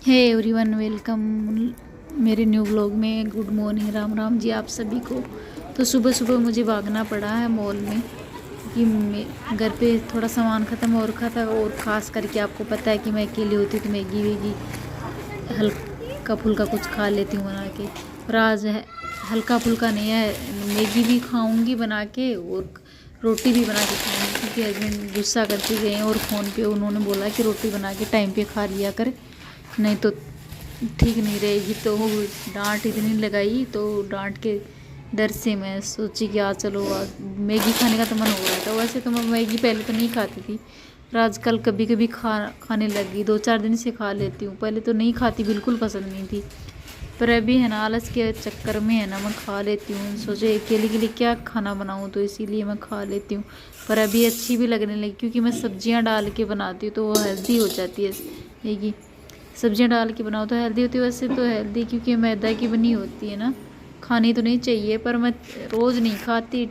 Hey everyone, welcome मेरे new vlog में। Good morning, Ram Ram ji आप सभी को। तो सुबह सुबह मुझे भागना पड़ा है मॉल में कि घर पे थोड़ा सामान ख़त्म हो रखा था, और ख़ास करके आपको पता है कि मैं अकेली होती हूँ तो मैगी वैगी हल्का फुल्का कुछ खा लेती हूँ बना के। और आज हल्का फुल्का नहीं है, मैगी भी खाऊंगी बना के और रोटी भी बना के खाऊंगी, क्योंकि हस्बैंड गुस्सा करके गए हैं और फ़ोन पे उन्होंने बोला कि रोटी बना के टाइम पे खा लिया कर, नहीं तो ठीक नहीं रहेगी। तो डांट इतनी लगाई, तो डांट के डर से मैं सोची कि आज चलो आज मैगी खाने का तो मन हो रहा था। वैसे तो मैं मैगी पहले तो नहीं खाती थी, पर आजकल कभी कभी खाने लगी। 2-4 दिन से खा लेती हूँ, पहले तो नहीं खाती, बिल्कुल पसंद नहीं थी। पर अभी है ना, आलस के चक्कर में है ना मैं खा लेती हूँ। सोचे अकेले के लिए क्या खाना बनाऊँ, तो इसीलिए मैं खा लेती हूँ। पर अभी अच्छी भी लगने लगी, क्योंकि मैं सब्जियाँ डाल के बनाती हूँ तो वो हेल्दी हो जाती है मैगी। सब्जियां डाल के बनाओ तो हेल्दी होती है। वैसे तो हेल्दी क्योंकि मैदा की बनी होती है ना, खानी तो नहीं चाहिए, पर मैं रोज़ नहीं खाती,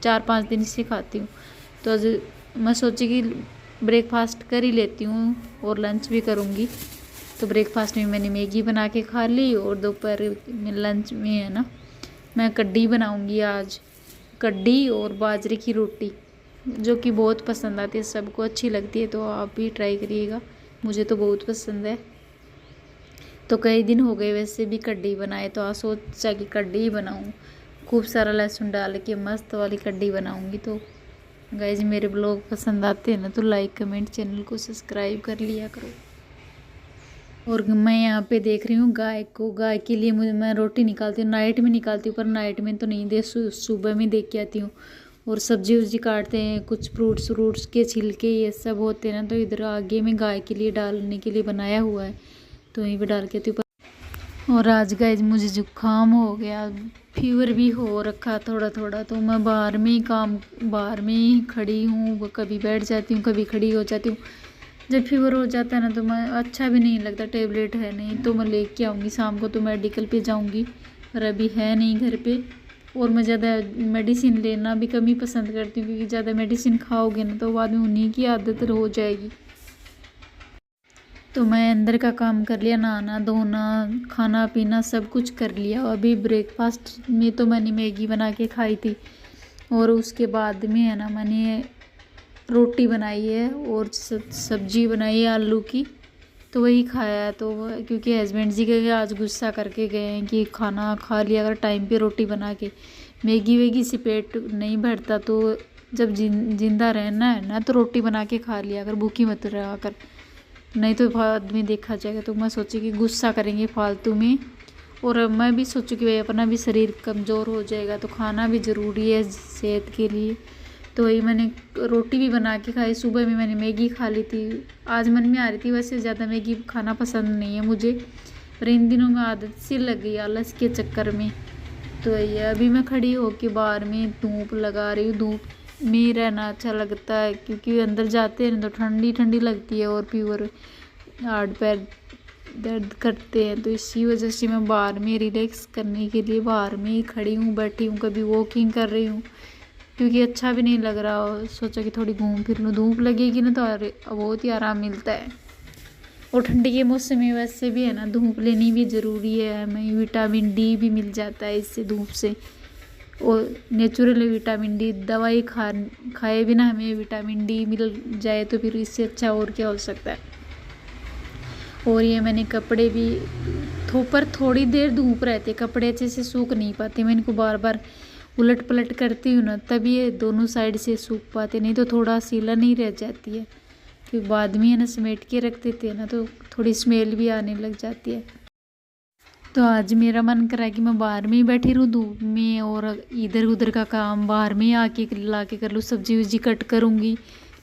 4-5 दिन से खाती हूँ। तो आज मैं सोची कि ब्रेकफास्ट कर ही लेती हूँ और लंच भी करूँगी। तो ब्रेकफास्ट में मैंने मैगी बना के खा ली, और दोपहर में लंच में है ना मैं कड्डी बनाऊँगी आज। कड्डी और बाजरे की रोटी, जो कि बहुत पसंद आती है, सबको अच्छी लगती है, तो आप भी ट्राई करिएगा, मुझे तो बहुत पसंद है। तो कई दिन हो गए वैसे भी कड्डी बनाए, तो आज सोचा कि कड्डी ही बनाऊँ, खूब सारा लहसुन डाल के मस्त वाली कड्डी बनाऊँगी। तो गाइज मेरे ब्लॉग पसंद आते हैं ना, तो लाइक कमेंट चैनल को सब्सक्राइब कर लिया करो। और मैं यहाँ पे देख रही हूँ गाय को। गाय के लिए मैं रोटी निकालती हूँ, नाइट में निकालती हूँ, पर नाइट में तो नहीं दे, सुबह में दे के आती हूँ। और सब्जी उब्जी काटते हैं, कुछ फ्रूट्स व्रूट्स के छिलके ये सब होते हैं ना, तो इधर आगे में गाय के लिए डालने के लिए बनाया हुआ है, तो वहीं पर डाल के आती हूँ। और आज गाइज मुझे जुकाम हो गया, फीवर भी हो रखा थोड़ा थोड़ा, तो मैं बाहर में ही खड़ी हूँ, कभी बैठ जाती हूँ कभी खड़ी हो जाती हूँ। जब फीवर हो जाता है ना, तो मैं अच्छा भी नहीं लगता। टेबलेट है नहीं तो मैं लेके आऊँगी शाम को, तो मेडिकल पे जाऊँगी, पर अभी है नहीं घर पे। और मैं ज़्यादा मेडिसिन लेना भी कम ही पसंद करती हूँ, क्योंकि ज़्यादा मेडिसिन खाओगे ना तो बाद में उन्हीं की आदत हो जाएगी। तो मैं अंदर का काम कर लिया, नहाना धोना खाना पीना सब कुछ कर लिया। अभी ब्रेकफास्ट में तो मैंने मैगी बना के खाई थी, और उसके बाद में है ना मैंने रोटी बनाई है और सब्जी बनाई है आलू की, तो वही खाया। तो क्योंकि हस्बैंड जी के आज गुस्सा करके गए हैं कि खाना खा लिया अगर टाइम पे रोटी बना के, मैगी वैगी से पेट नहीं भरता, तो जब जिंदा रहना है ना तो रोटी बना के खा लिया अगर, भूखी मत रहा कर, नहीं तो बाद में देखा जाएगा। तो मैं सोची कि गुस्सा करेंगे फालतू में, और मैं भी सोचूं कि भाई अपना भी शरीर कमज़ोर हो जाएगा, तो खाना भी ज़रूरी है सेहत के लिए। तो वही मैंने रोटी भी बना के खाई। सुबह में मैंने मैगी खा ली थी, आज मन में आ रही थी। वैसे ज़्यादा मैगी खाना पसंद नहीं है मुझे, पर इन दिनों में आदत सी लग गई आलस के चक्कर में। तो ये अभी मैं खड़ी होके बाहर में धूप लगा रही हूँ। धूप में रहना अच्छा लगता है, क्योंकि अंदर जाते हैं तो ठंडी ठंडी लगती है, और फीवर हाथ पैर दर्द करते हैं, तो इसी वजह से मैं बाहर में रिलैक्स करने के लिए बाहर में ही खड़ी हूँ, बैठी हूँ, कभी वॉकिंग कर रही हूँ, क्योंकि अच्छा भी नहीं लग रहा। और सोचा कि थोड़ी घूम फिर लूँ, धूप लगेगी ना तो बहुत ही आराम मिलता है। और ठंडी के मौसम में वैसे भी है ना धूप लेनी भी ज़रूरी है, हमें विटामिन डी भी मिल जाता है इससे, धूप से। और नेचुरल विटामिन डी, दवाई खाए बिना हमें विटामिन डी मिल जाए तो फिर इससे अच्छा और क्या हो सकता है। और ये मैंने कपड़े भी पर थोड़ी देर धूप रहते, कपड़े अच्छे से सूख नहीं पाते, मैं इनको बार बार उलट पलट करती हूँ ना, तभी ये दोनों साइड से सूख पाते, नहीं तो थोड़ा सीला नहीं रह जाती है। फिर बाद में है ना समेट के रख देते हैं ना, तो थोड़ी स्मेल भी आने लग जाती है। तो आज मेरा मन करा कि मैं बाहर में ही बैठी रहूँ धूप में, और इधर उधर का काम बाहर में ही आके ला के कर लूँ। सब्जी वब्जी कट करूँगी,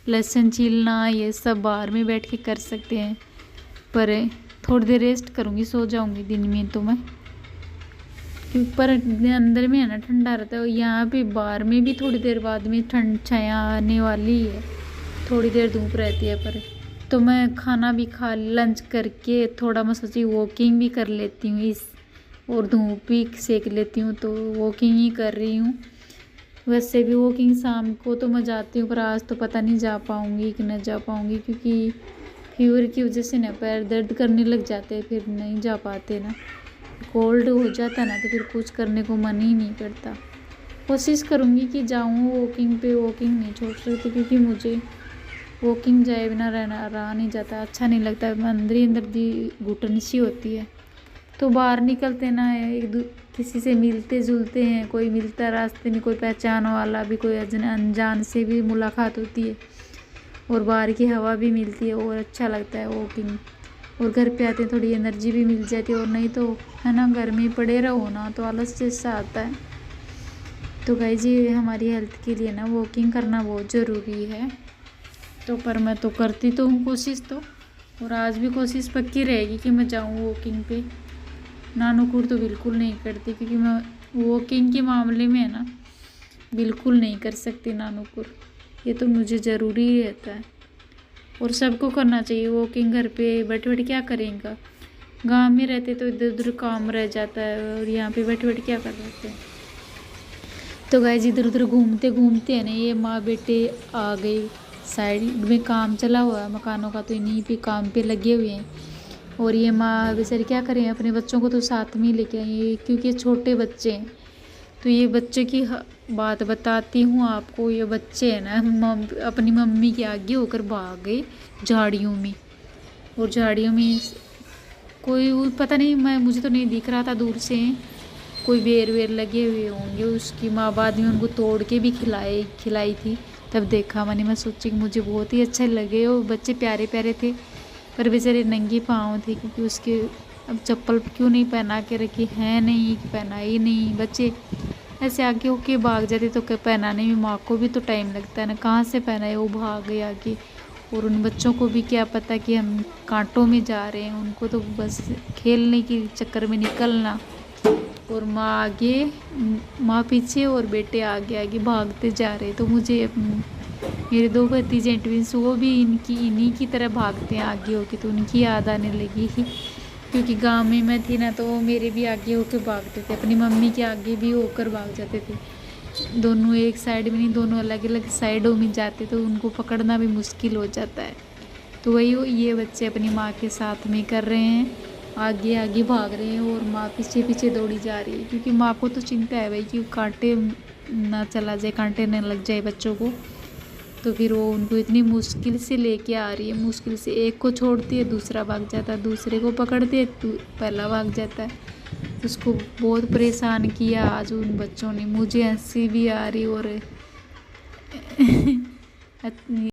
लहसुन छीलना ये सब बाहर में बैठ के कर सकते हैं, पर थोड़ी देर रेस्ट करूँगी, सो जाऊँगी दिन में तो मैं, क्योंकि पर अंदर में है ना ठंडा रहता है। यहाँ पे बाहर में भी थोड़ी देर बाद में ठंड छाया आने वाली है, थोड़ी देर धूप रहती है। पर तो मैं खाना भी खा लंच करके थोड़ा मैं सोची वॉकिंग भी कर लेती हूँ इस, और धूप भी सेक लेती हूँ, तो वॉकिंग ही कर रही हूँ। वैसे भी वॉकिंग शाम को तो मैं जाती हूँ, पर आज तो पता नहीं जा पाऊँगी कि न जा पाऊँगी, क्योंकि फीवर की वजह से ना पैर दर्द करने लग जाते हैं, फिर नहीं जा पाते ना। कोल्ड हो जाता ना तो फिर कुछ करने को मन ही नहीं करता। कोशिश करूँगी कि जाऊँ वॉकिंग पे, वॉकिंग नहीं छोड़ सकती क्योंकि मुझे वॉकिंग जाए बिना रहा नहीं जाता, अच्छा नहीं लगता। अंदर ही अंदर दी घुटन सी होती है। तो बाहर निकलते ना किसी से मिलते जुलते हैं, कोई मिलता रास्ते में, कोई पहचान वाला भी, कोई अनजान से भी मुलाकात होती है और बाहर की हवा भी मिलती है और अच्छा लगता है वॉकिंग। और घर पे आते हैं थोड़ी एनर्जी भी मिल जाती है, और नहीं तो है ना घर में पड़े रहो ना तो आलस जैसा आता है। तो गाइस ये हमारी हेल्थ के लिए ना वॉकिंग करना बहुत ज़रूरी है। तो पर मैं तो करती तो हूँ कोशिश तो, और आज भी कोशिश पक्की रहेगी कि मैं जाऊँ वॉकिंग पे। नानुकुर तो बिल्कुल नहीं करती क्योंकि मैं वॉकिंग के मामले में है ना बिल्कुल नहीं कर सकती नानुकुर, ये तो मुझे ज़रूरी रहता है और सबको करना चाहिए वॉकिंग। घर पे बैठे बैठे क्या करेंगे, गांव में रहते तो इधर उधर काम रह जाता है और यहाँ पे बैठे बैठे क्या कर सकते हैं। तो गाइस इधर उधर घूमते घूमते है ना ये माँ बेटे आ गए, साइड में काम चला हुआ है मकानों का तो इन्हीं पे काम पे लगे हुए हैं। और ये माँ बेचारी क्या करें, अपने बच्चों को तो साथ में ही लेके आई क्योंकि छोटे बच्चे हैं। तो ये बच्चे की बात बताती हूँ आपको। ये बच्चे हैं ना अपनी मम्मी के आगे होकर भाग गए झाड़ियों में, और झाड़ियों में कोई पता नहीं, मुझे तो नहीं दिख रहा था, दूर से कोई बेर वेर लगे हुए होंगे। उसकी माँ बाद में उनको तोड़ के भी खिलाई थी, तब देखा मैं सोची कि मुझे बहुत ही अच्छे लगे। वो बच्चे प्यारे प्यारे थे पर बेचारे नंगे पाँव थे क्योंकि उसके अब चप्पल क्यों नहीं पहना के रखी है, नहीं पहना ही नहीं। बच्चे ऐसे आगे होके भाग जाते तो पहनाने में माँ को भी तो टाइम लगता है ना, कहाँ से पहनाए, वो भाग गए आगे। और उन बच्चों को भी क्या पता कि हम कांटों में जा रहे हैं, उनको तो बस खेलने के चक्कर में निकलना, और माँ आगे माँ पीछे और बेटे आगे आगे भागते जा रहे। तो मुझे मेरे दो भतीजे ट्विंस वो भी इन्हीं की तरह भागते हैं आगे होके, तो उनकी याद आने लगी क्योंकि गांव में मैं थी ना तो वो मेरे भी आगे होकर भागते थे, अपनी मम्मी के आगे भी होकर भाग जाते थे। दोनों एक साइड में नहीं, दोनों अलग अलग साइडों में जाते तो उनको पकड़ना भी मुश्किल हो जाता है। तो वही ये बच्चे अपनी माँ के साथ में कर रहे हैं, आगे आगे भाग रहे हैं और माँ पीछे पीछे दौड़ी जा रही है क्योंकि माँ को तो चिंता है भाई कि कांटे ना चला जाए, कांटे न लग जाए बच्चों को। तो फिर वो उनको इतनी मुश्किल से लेके आ रही है, मुश्किल से एक को छोड़ती है दूसरा भाग जाता है, दूसरे को पकड़ती है पहला भाग जाता है। तो उसको बहुत परेशान किया आज उन बच्चों ने, मुझे हंसी भी आ रही और